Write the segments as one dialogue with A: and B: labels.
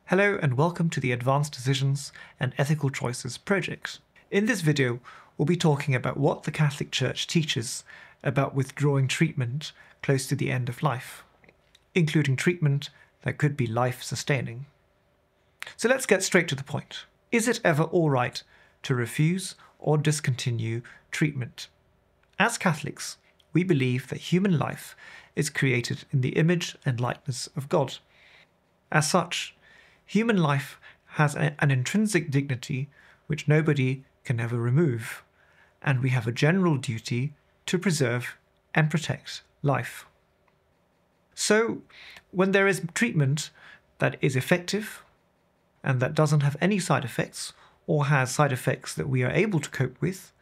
A: Hello and welcome to the Advanced Decisions and Ethical Choices project. In this video, we'll be talking about what the Catholic Church teaches about withdrawing treatment close to the end of life, including treatment that could be life-sustaining. So let's get straight to the point. Is it ever all right to refuse or discontinue treatment? As Catholics, we believe that human life is created in the image and likeness of God. As such, human life has an intrinsic dignity which nobody can ever remove, and we have a general duty to preserve and protect life. So, when there is treatment that is effective and that doesn't have any side effects or has side effects that we are able to cope with,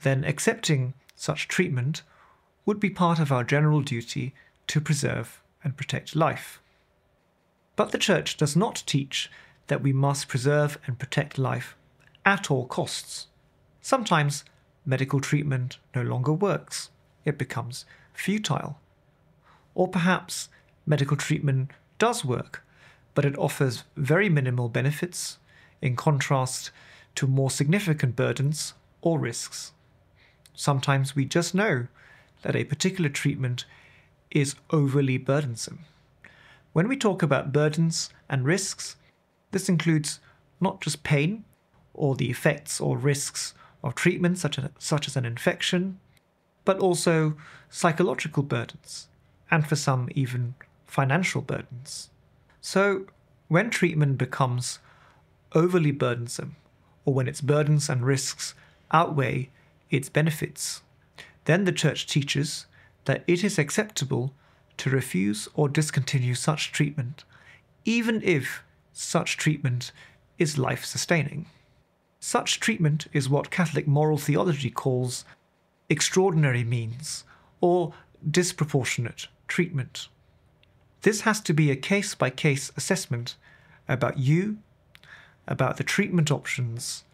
A: then accepting such treatment would be part of our general duty to preserve and protect life. But the Church does not teach that we must preserve and protect life at all costs. Sometimes medical treatment no longer works. It becomes futile. Or perhaps medical treatment does work, but it offers very minimal benefits in contrast to more significant burdens or risks. Sometimes we just know that a particular treatment is overly burdensome. When we talk about burdens and risks, this includes not just pain or the effects or risks of treatment such as an infection, but also psychological burdens, and for some even financial burdens. So when treatment becomes overly burdensome, or when its burdens and risks outweigh its benefits, then the Church teaches that it is acceptable to refuse or discontinue such treatment, even if such treatment is life-sustaining. Such treatment is what Catholic moral theology calls extraordinary means or disproportionate treatment. This has to be a case-by-case assessment about you, about the treatment options,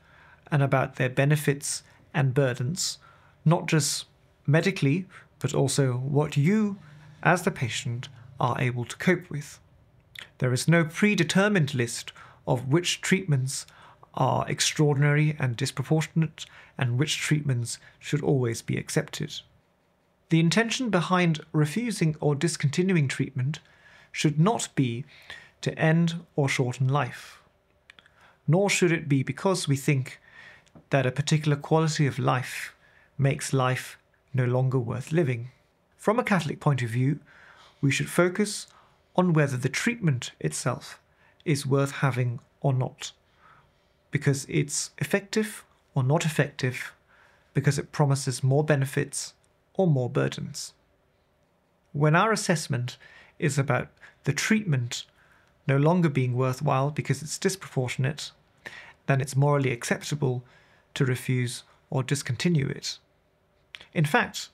A: and about their benefits and burdens, not just medically, but also what you, as the patient, are able to cope with. There is no predetermined list of which treatments are extraordinary and disproportionate and which treatments should always be accepted. The intention behind refusing or discontinuing treatment should not be to end or shorten life, nor should it be because we think that a particular quality of life makes life no longer worth living. From a Catholic point of view, we should focus on whether the treatment itself is worth having or not, because it's effective or not effective, because it promises more benefits or more burdens. When our assessment is about the treatment no longer being worthwhile because it's disproportionate, then it's morally acceptable to refuse or discontinue it. In fact,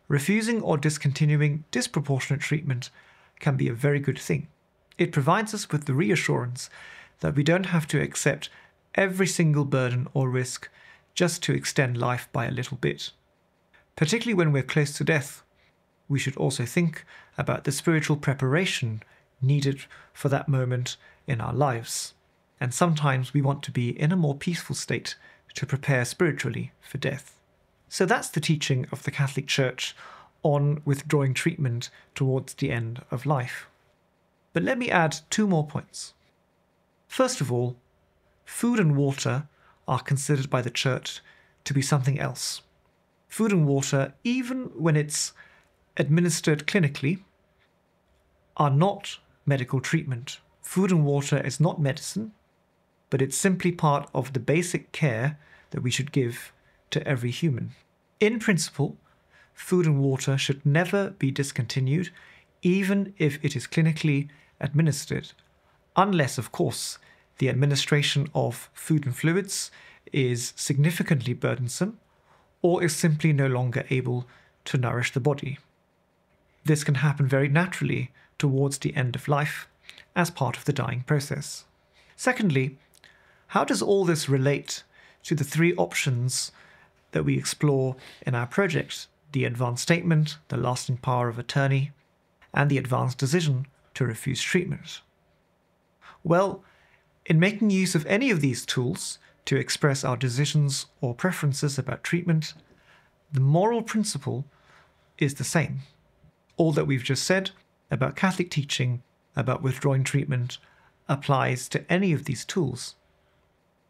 A: refusing or discontinuing disproportionate treatment can be a very good thing. It provides us with the reassurance that we don't have to accept every single burden or risk just to extend life by a little bit. Particularly when we're close to death, we should also think about the spiritual preparation needed for that moment in our lives. And sometimes we want to be in a more peaceful state to prepare spiritually for death. So that's the teaching of the Catholic Church on withdrawing treatment towards the end of life. But let me add two more points. First of all, food and water are considered by the Church to be something else. Food and water, even when it's administered clinically, are not medical treatment. Food and water is not medicine, but it's simply part of the basic care that we should give to every human. In principle, food and water should never be discontinued, even if it is clinically administered, unless, of course, the administration of food and fluids is significantly burdensome or is simply no longer able to nourish the body. This can happen very naturally towards the end of life as part of the dying process. Secondly, how does all this relate to the three options that we explore in our project: the advanced statement, the lasting power of attorney, and the advanced decision to refuse treatment? Well, In making use of any of these tools to express our decisions or preferences about treatment, the moral principle is the same. All that we've just said about Catholic teaching, about withdrawing treatment, applies to any of these tools.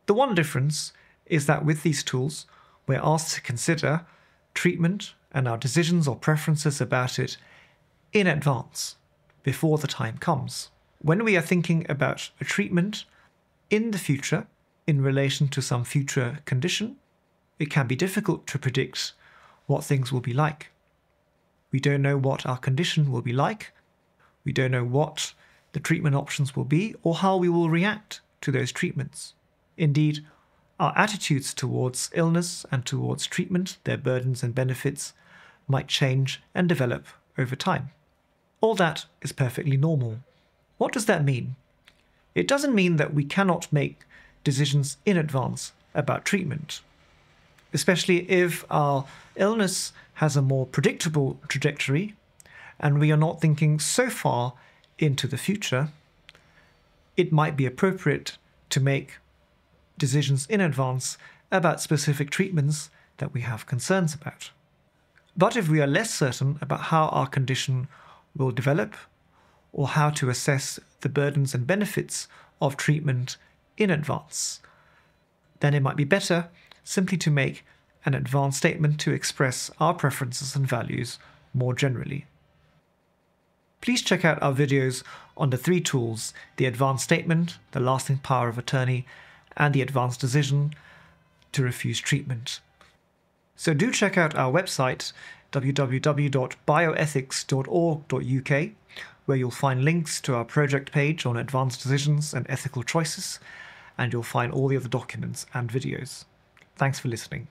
A: The one difference is that with these tools, we're asked to consider treatment and our decisions or preferences about it in advance, before the time comes. When we are thinking about a treatment in the future, in relation to some future condition, it can be difficult to predict what things will be like. We don't know what our condition will be like. We don't know what the treatment options will be or how we will react to those treatments. Indeed, our attitudes towards illness and towards treatment, their burdens and benefits, might change and develop over time. All that is perfectly normal. What does that mean? It doesn't mean that we cannot make decisions in advance about treatment, especially if our illness has a more predictable trajectory and we are not thinking so far into the future. It might be appropriate to make decisions in advance about specific treatments that we have concerns about. But if we are less certain about how our condition will develop or how to assess the burdens and benefits of treatment in advance, then it might be better simply to make an advance statement to express our preferences and values more generally. Please check out our videos on the three tools: the advance statement, the lasting power of attorney, and the advance decision to refuse treatment. So do check out our website, www.bioethics.org.uk, where you'll find links to our project page on advanced decisions and ethical choices, and you'll find all the other documents and videos. Thanks for listening.